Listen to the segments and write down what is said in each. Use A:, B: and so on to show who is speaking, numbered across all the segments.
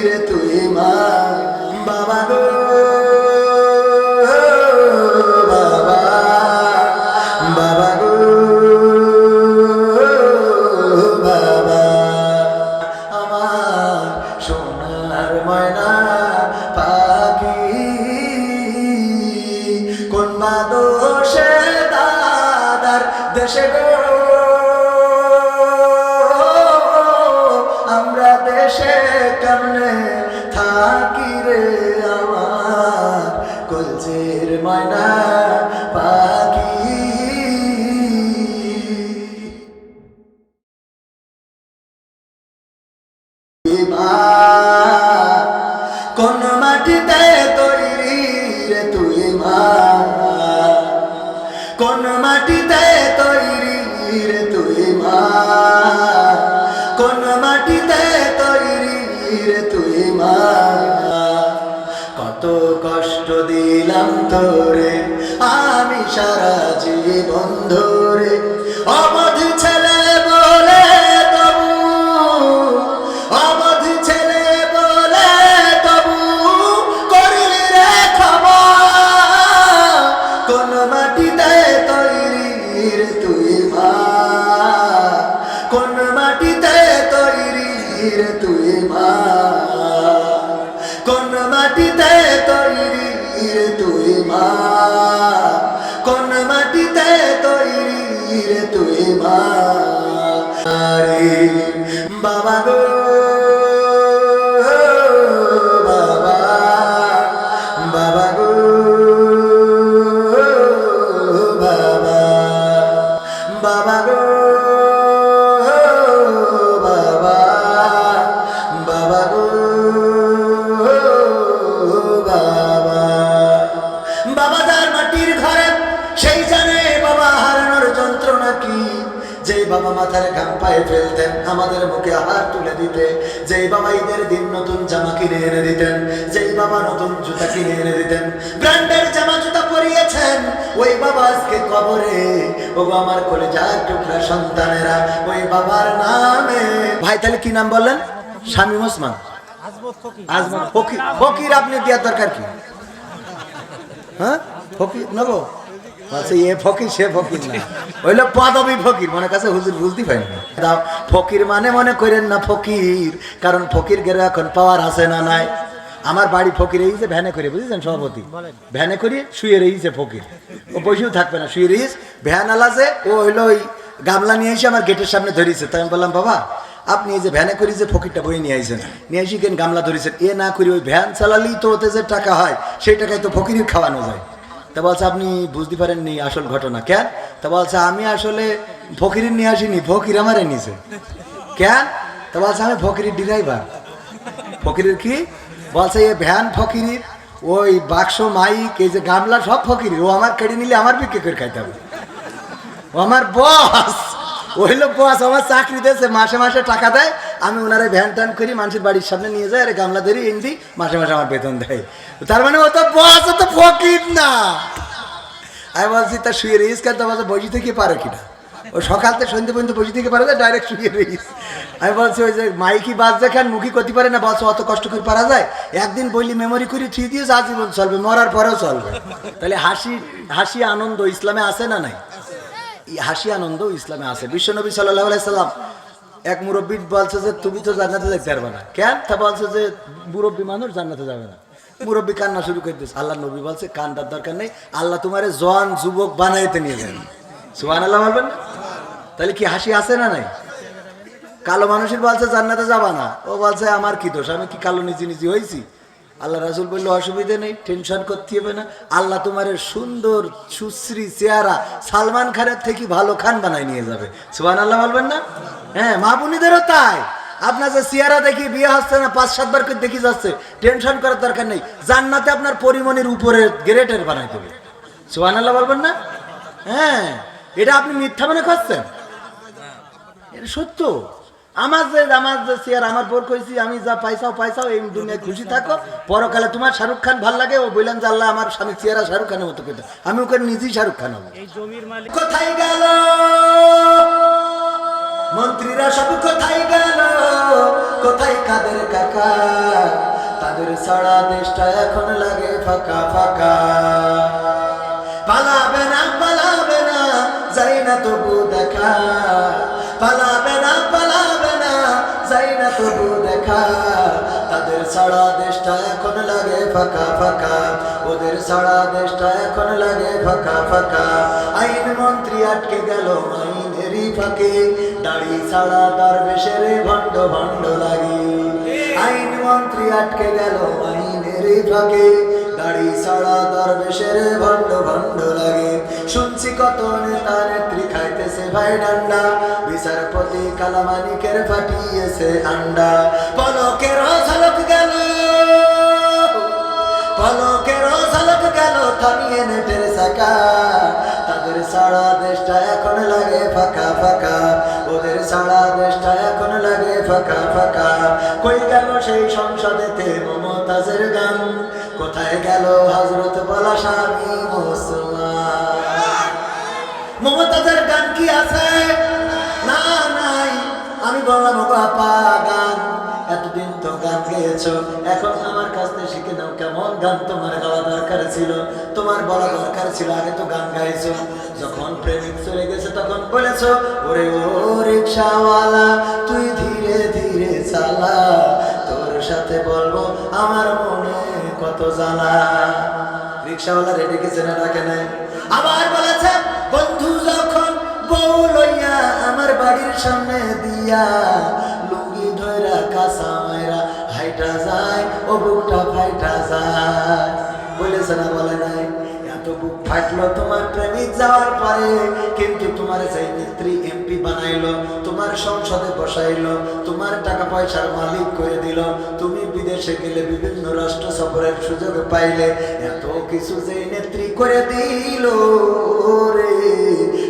A: রে তুই মা বাবা গো বাবা বাবা গো বাবা আমার সোনার ময়না পাখি কোন মাদোষে দাদার দেশে গো আমরা দেশে কেমনে থাকি রে আমার কলজের ময়না পাখি কোন মাটিতে তৈরি রে তুই মা কোন মাটিতে তৈরি রে তুই মা কোন মাটিতে তৈরি রে তুই মা কত কষ্ট দিলাম তোরে আমি সারা জীবন ধরে অবধ ছেলে বলে তবু অবধ ছেলে বলে তবু করলি রে খবর কোন মাটিতে তৈরি রে তুই মা কোন মাটিতে তৈরি রে তুই মা কোন মাটিতে তৈরি রে তুই মা কোন মাটিতে তৈরি রে তুই মা আরে বাবা গো বাবা বাবা গো বাবা বাবা গো বাবা বাবা গো বাবা বাবা যার মাটির ঘরে সেই জানে বাবা হারানোর যন্ত্রণা কি যেই বাবা মাথার ঘাম পায়ে ফেলতেন আমাদের মুখে হাত তুলে দিতে যেই বাবা ঈদের দিন নতুন জামা কিনে এনে দিতেন যেই বাবা নতুন জুতা কিনে এনে দিতেন ব্র্যান্ডের জামা জুতা পরিয়েছেন ওই বাবা আজকে কবরে ওগো আমার কলেজার টুকরা সন্তানেরা ওই বাবার নামে ভাই তাহলে কি নাম বললেন শামীম ওসমান আজমত ফকির ফকির আপনি দেওয়ার দরকার কি হ্যাঁ ফকির নেবো বলছে এ ফকির সে ফকির না হইলো পদবী ফকির মনে কাছে হুজুর বুঝতে পারেন না ফকির মানে মনে করেন না ফকির কারণ ফকির গেলে এখন পাওয়ার আছে না নাই আমার বাড়ি ফকির রয়েছে ভ্যানে করে বুঝেছেন সভাপতি ভ্যানে করে শুয়ে রয়েছে ফকির ও বসেও থাকবে না শুয়ে রয়েছে ভ্যান আলাজে ও হইলো ওই গামলা নিয়ে এসে আমার গেটের সামনে ধরিয়েছে তাই আমি বললাম বাবা আপনি এই যে ভ্যানে করি যে ফকিরটা বই নিয়ে আইছেন নিয়ে এসে কেন গামলা ধরেছেন এ না করি ওই ভ্যান চালালেই তো ওতে যে টাকা হয় সেই টাকায় তো ফকিরের খাওয়ানো যায় তা বলছে আপনি বুঝতে পারেননি আসল ঘটনা কেন তা বলছে আমি আসলে ফকিরের নিয়ে আসিনি ফকির আমার এনেছে কেন তা বলছে আমি ফকিরের ড্রাইভার ফকিরের কি বলছে এ ভ্যান ফকিরের ওই বাক্স মাইক এই যে গামলা সব ফকিরের ও আমার কেড়ে নিলে আমার বিক্রি করে খাইতে হবে ও আমার বস ওইলো বস আমার চাকরি দিয়েছে মাসে মাসে টাকা দেয় আমি ওনারে ভ্যান ট্যান করি মানুষের বাড়ির সামনে নিয়ে যাই আরে গামলা ধরি এনে মাসে মাসে আমার বেতন দেয় তার মানে ও তো বস ও তো ফকির না আমি বলছি তা শুয়ে রইস কেন তো বলছে বসে থেকে পারে কিনা ও সকাল থেকে সন্ধ্যে পর্যন্ত বসে থেকে পারে ডাইরেক্ট শুয়ে রইস আমি বলছি ওই যে মাইকি বাজছে খান মুখি করতে পারে না বলছে অত কষ্ট করে পারা যায় একদিন বললি মেমোরি করে থ্রি দিয়েছ আজীবন চলবে মরার পরেও চলবে তাহলে হাসি হাসি আনন্দ ইসলামে আছে না নাই হাসি আনন্দ ইসলামে আছে বিশ্বনবী সাল্লাল্লাহু আলাইহি সাল্লাম এক মুরব্বী বলছে যে তুমি তো জান্নাতে যেতে পারবে না কেন তা বলছে যে মুরব্বী মানুষ জান্নাতে যাবে না মুরব্বী কান্না শুরু করে দিয়েছে আল্লাহ নবী বলছে কান্নার দরকার নেই আল্লাহ তোমারে জওয়ান যুবক বানাইতে নিয়ে যাবেন সুবহানাল্লাহ বলবেন তাহলে কি হাসি আছে না নাই কালো মানুষের বলছে জান্নাতে যাবা না ও বলছে আমার কি দোষ আমি কি কালো নিজে নিজে হয়েছি আল্লাহ রাসূল বলল অসুবিধা নেই টেনশন করতে হবে না আল্লাহ তোমার সুন্দর সুশ্রী চেহারা সালমান খানের থেকে ভালো খান বানাই নিয়ে যাবে সুবহানাল্লাহ বলবেন না হ্যাঁ মা বোনেদেরও তাই আপনার যে চেহারা দেখি বিয়ে হচ্ছে না 5-7 বার করে দেখি যাচ্ছে টেনশন করার দরকার নেই জান্নাতে আপনার পরিমণির উপরে গ্রেডের বানাই দেবে সুবহানাল্লাহ বলবেন না হ্যাঁ এটা আপনি মিথ্যা মনে করছেন এটা সত্য আমার যে চেয়ার আমার বোর কইছি আমি যা পাইছাও এই দুনিয়ায় খুশি থাকো পরকালে তোমার শাহরুখ খান ভাল লাগে ও বললেন যে আল্লাহ আমার স্বামী চেয়ারা শাহরুখ খানের মতো করে আমি ওকে নিজেই শাহরুখ খান হবো এই জমির মালিক কোথায় গেল মন্ত্রীরা সব কোথায় গেল কোথায় কাদের কাকা, তাদের ছাড়া দেশটা এখন লাগে ফাঁকা ফাঁকা। পালাবে না যাই না তবু দেখা, পালাবে না যাই না তবু দেখা। তাদের ছাড়া দেশটা এখন লাগে ফাঁকা ফাঁকা, ওদের ছাড়া দেশটা এখন লাগে ফাঁকা ফাঁকা। আইন মন্ত্রী আটকে গেল আইনেরই ফাঁকে, দাড়ি ছাড়া দরবেশের ভণ্ড ভণ্ড লাগে। আইন মন্ত্রী আটকে গেল আইনেরই ফাঁকে, দাড়ি ছাড়া দরবেশের ভণ্ড ভণ্ড লাগে। শুনছি কত নেতা নেত্রী খাইতেছে ভাই ডান্ডা, বিচারপতি কালামানিকের ফাটিয়েছে আন্ডা। পলকের ঝলক গেল, পলকের ঝলক গেল থামিয়ে নেটের চাকা। তাদের ছাড়া দেশটা এখন লাগে ফাঁকা ফাঁকা, ওদের ছাড়া দেশটা এখন লাগে ফাঁকা ফাঁকা। কই গেল সেই সংসদেতে মমতাজের গান, কোথায় গেল হযরত বলা স্বামী মুসলমান। মমতাজের গান কি আছে? না নাই। আমি বললাম ওগো আপা গান এতদিন তো গান গেয়েছো, এখন আমার কাছ থেকে শিখে নাও কেমন গান তোমার গাওয়া দরকার ছিল, তোমার বলা দরকার ছিল। আগে তো গান গাইছো, যখন প্রেমিক চলে গেছে তখন বলেছো ওরে ও রিকশাওয়ালা তুই ধীরে ধীরে চালা, তোর সাথে বলবো আমার মনে কত জ্বালা। রিকশাওয়ালা রেডি গেছে না ডাকে নাই। আবার বলেছে বন্ধু যখন বউ লইয়া আমার বাড়ির সামনে দিয়া, লুঙ্গি ধইরা কাঁচা মাইরা হাইটা যায় ও বুকটা ফাইটা যায়। বলেছে না বলে নাই? এত বুক ফাটলো তোমার প্রেমিক যাওয়ার পরে, কিন্তু তোমার সেই নেত্রী এমপি বানাইলো, তোমার সংসদে বসাইলো, তোমার টাকা পয়সার মালিক করে দিল, তুমি বিদেশে গেলে বিভিন্ন রাষ্ট্র সফরের সুযোগ পাইলে, এত কিছু যে নেত্রী করে দিল রে,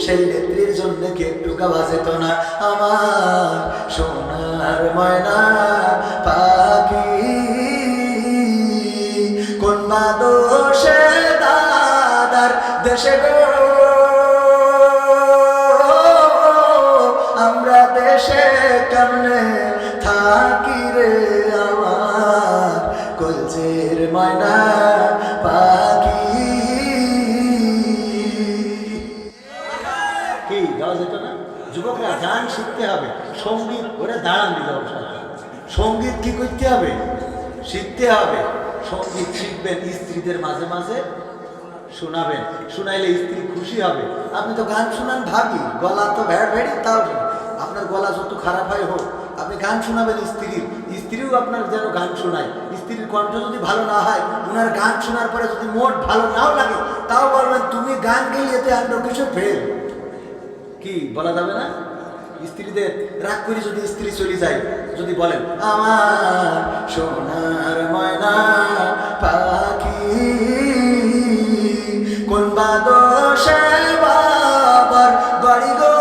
A: সেই নেত্রীর জন্য কি একটু গাওয়া যেত না? আমার সোনার ময়না পাখি কোন বাদোষে দাদার দেশে গো, আমরা দেশে কেমনে থাকি রে আমার কলজের ময়না পাখি। কি গাওয়া যেত না? যুবকরা গান শিখতে হবে, সঙ্গীত ওরা দাঁড়ান দিল। সঙ্গীত কি করতে হবে? শিখতে হবে। সঙ্গীত শিখবেন, স্ত্রীদের মাঝে মাঝে শোনাবেন, শোনাইলে স্ত্রী খুশি হবে। আপনি তো গান শোনান ভাবি, গলা তো ভেড় ভেড়ি, তাও আপনার গলা যত খারাপ হয় হোক, আপনি গান শোনাবেন স্ত্রীর, স্ত্রীও আপনার যেন গান শোনায়। স্ত্রীর কণ্ঠ যদি ভালো না হয়, ওনার গান শোনার পরে যদি মোট ভালো নাও লাগে, তাও বলবেন তুমি গান গেলে এতে অন্য কিছু ফেল। কি বলা যাবে না? স্ত্রীদের রাগ করে যদি স্ত্রী চলে যায়, যদি বলেন আমার সোনার ময়না পাখি কোন বাদোষে বাবার বাড়ি গো,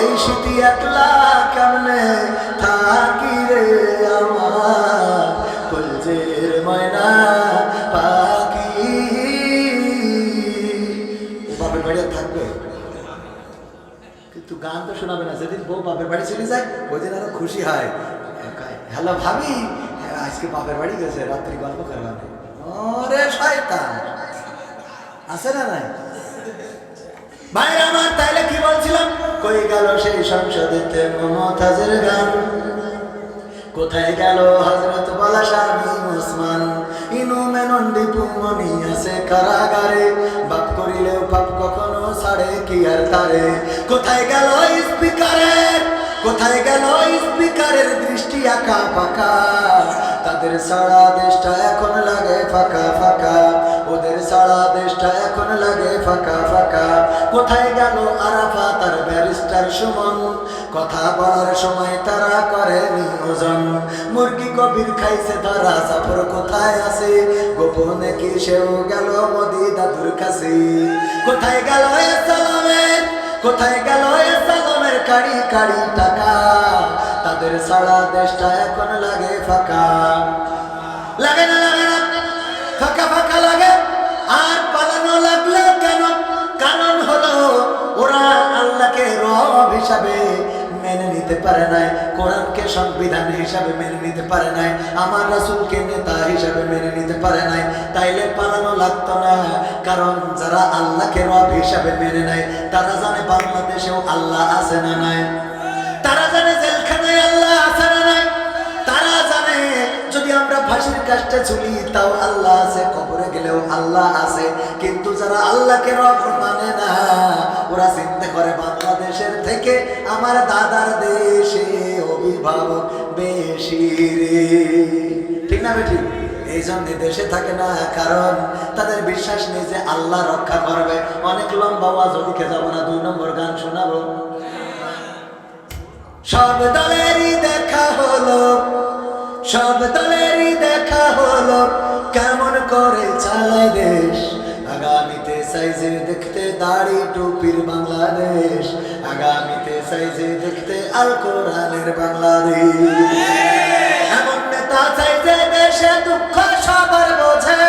A: এই শীতি একলা কেমনে থাকি রে আমার কলজের ময়না পাখি। বাপের বাড়ি থাকবে কিন্তু গান তো শোনাবে না। যেদিন বউ বাপের বাড়ি চলে যায় ওই দিন আরো খুশি হয়। হ্যালো ভাবি, আজকে বাপের বাড়ি গেছে, রাত্রি গল্প করলাম। ওরে শয়তান, আছে না নাই? ভাইরা আমার, তাইলে কি বলছিলাম? কই গেল সেই সংসদেতে মমতাজের গান, কোথায় গেল হযরত বলা স্বামী উসমান? ইনু মেনন দীপু মনি আছে কারাগারে, বাপ করিলেও পাপ কখনো ছাড়ে কি আর তারে। কোথায় গেল স্পিকারের, কোথায় গেল স্পিকারের দৃষ্টি আঁকা পাকা? তাদের সারা দেশটা এখন লাগে ফাঁকা ফাঁকা, ওদের সারা দেশটা এখন লাগে ফাঁকা ফাঁকা। কোথায় গেল আরাফাত আর ব্যারিস্টার সুমন? কথা বলার সময় তারা করে নিয়োজন। মুরগি কবির খাইছে ধরা, জাফর কোথায় আছে? গোপনে কি সেও গেল মোদি দাদুর কাছে? কোথায় গেল সালামের, কোথায় গেল সালামের কাড়ি কাড়ি টাকা? তাদের সারা দেশটা এখন লাগে ফাঁকা। লাগে না? লাগে না? ফাঁকা ফাঁকা লাগে। আর পালানো লাগলো কেন? কারণ হলো ওরা আল্লাহকে রব হিসাবে নিতে পারে নাই, কোরআনকে সংবিধান হিসাবে মেনে নিতে পারে নাই, আমার রাসূলকে নেতা হিসাবে মেনে নিতে পারে নাই, তাইলে পালানো লাগতো না। কারণ যারা আল্লাহকে রব হিসাবে মেনে নেয় তারা জানে বাংলাদেশেও আল্লাহ আছে না নাই, তারা জানে জেলখানায় আল্লাহ আছে না নাই, তারা জানে যদি আমরা ফাঁসির কাস্টে ঝুলি তাও আল্লাহ আছে, কবরে গেলেও আল্লাহ আছে। কিন্তু যারা আল্লাহকে রব মানে না ওরা চিন্তা করে বাংলাদেশের থেকে আমার দাদার দেশে অভিভাবক বেশি রে, ঠিক না বেঠিক? এই জন্য দেশে থাকে না, কারণ তাদের বিশ্বাস নেই যে আল্লাহ রক্ষা করবে। অনেক লম্বা ওয়াজ লিখে যাবো না, 2 নম্বর গান শোনাবো। সব দলেরই দেখা হলো, সব দলেরই দেখা হলো, কেমন করে চালায় দেশ। আগামীতে সাইজে দেখতে দাড়ি টুপির বাংলাদেশ, আগামীতে সাইজে দেখতে আল কোরআনের বাংলাদেশ। এমন নেতা চাই যে দেশে দুঃখ সবার বোঝে,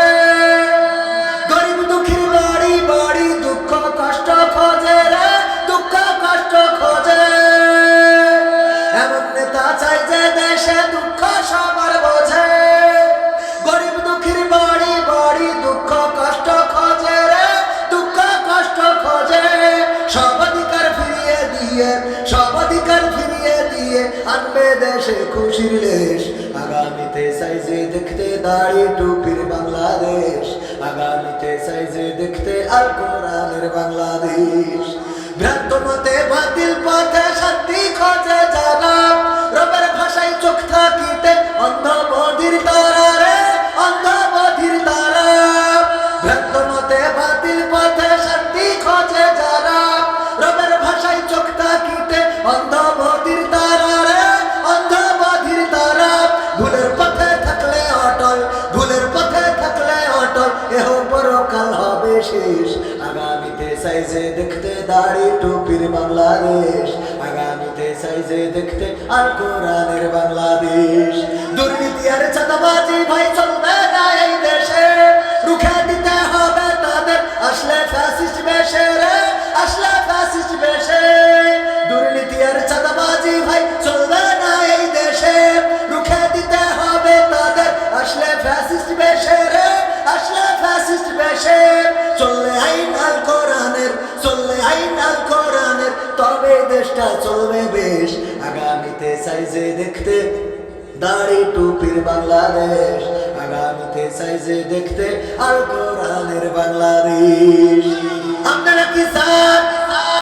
A: গরিব দুঃখীর বাড়ি বাড়ি দুঃখ কষ্ট খোঁজে রে, দুঃখ কষ্ট খোঁজে। এমন নেতা চাই যে দেশে দুঃখ সবার বোঝে, গরিব দুঃখীর বাড়ি বাড়ি দুঃখ কষ্ট খোঁজে রে, দুঃখ কষ্ট খোঁজে। সব অধিকার ফিরিয়ে দিয়ে, সব অধিকার ফিরিয়ে দিয়ে আনবে দেশে খুশির লেশ। আগামীতে সাইজে দেখতে দাড়ি টুপির বাংলাদেশ, আগামীতে সাইজে দেখতে আল কোরআনের বাংলাদেশ। ভ্রান্ত মতে বাতিল পথে শান্তি খোঁজে যারা, রবের ভাষায় চোখ থাকিতে অন্ধ বধির তারা রে, অন্ধ বধির তারা। ভ্রান্ত মতে বাতিল পথে শান্তি খোঁজে যারা, রবের ভাষায় চোখ থাকিতে অন্ধ বধির তারা রে, অন্ধ বধির তারা। ভুলের পথে থাকলে অটল, ভুলের পথে থাকলে অটল, এহ পরকাল হবে শেষ। আগামীতে সাইজে দেখতে দাড়ি টুপির বাংলাদেশ, আগামীতে সাইজে দেখতে আল কোরআনের বাংলাদেশ। দুর্নীতি আর চাঁদাবাজি ভাই চলবে না এই দেশে, রুখে দিতে হবে তাদের আসলে ফ্যাসিস্ট বেশে রে, আসলে ফ্যাসিস্ট বেশে। দুর্নীতি আর চাঁদাবাজি ভাই চলবে না এই দেশে, রুখে দিতে হবে তাদের আসলে ফ্যাসিস্ট বেশে রে, আসলে ফ্যাসিস্ট বেশে। চললে আইন আল কোরআনের, চললে আইন আল কোরআনের, তবে দেশটা চলবে বেশ। আগামীতে সাইজে দেখতে দাড়ি টুপির বাংলাদেশ, আগামীতে সাইজে দেখতে আল কোরআনের বাংলাদেশ। আপনারা কি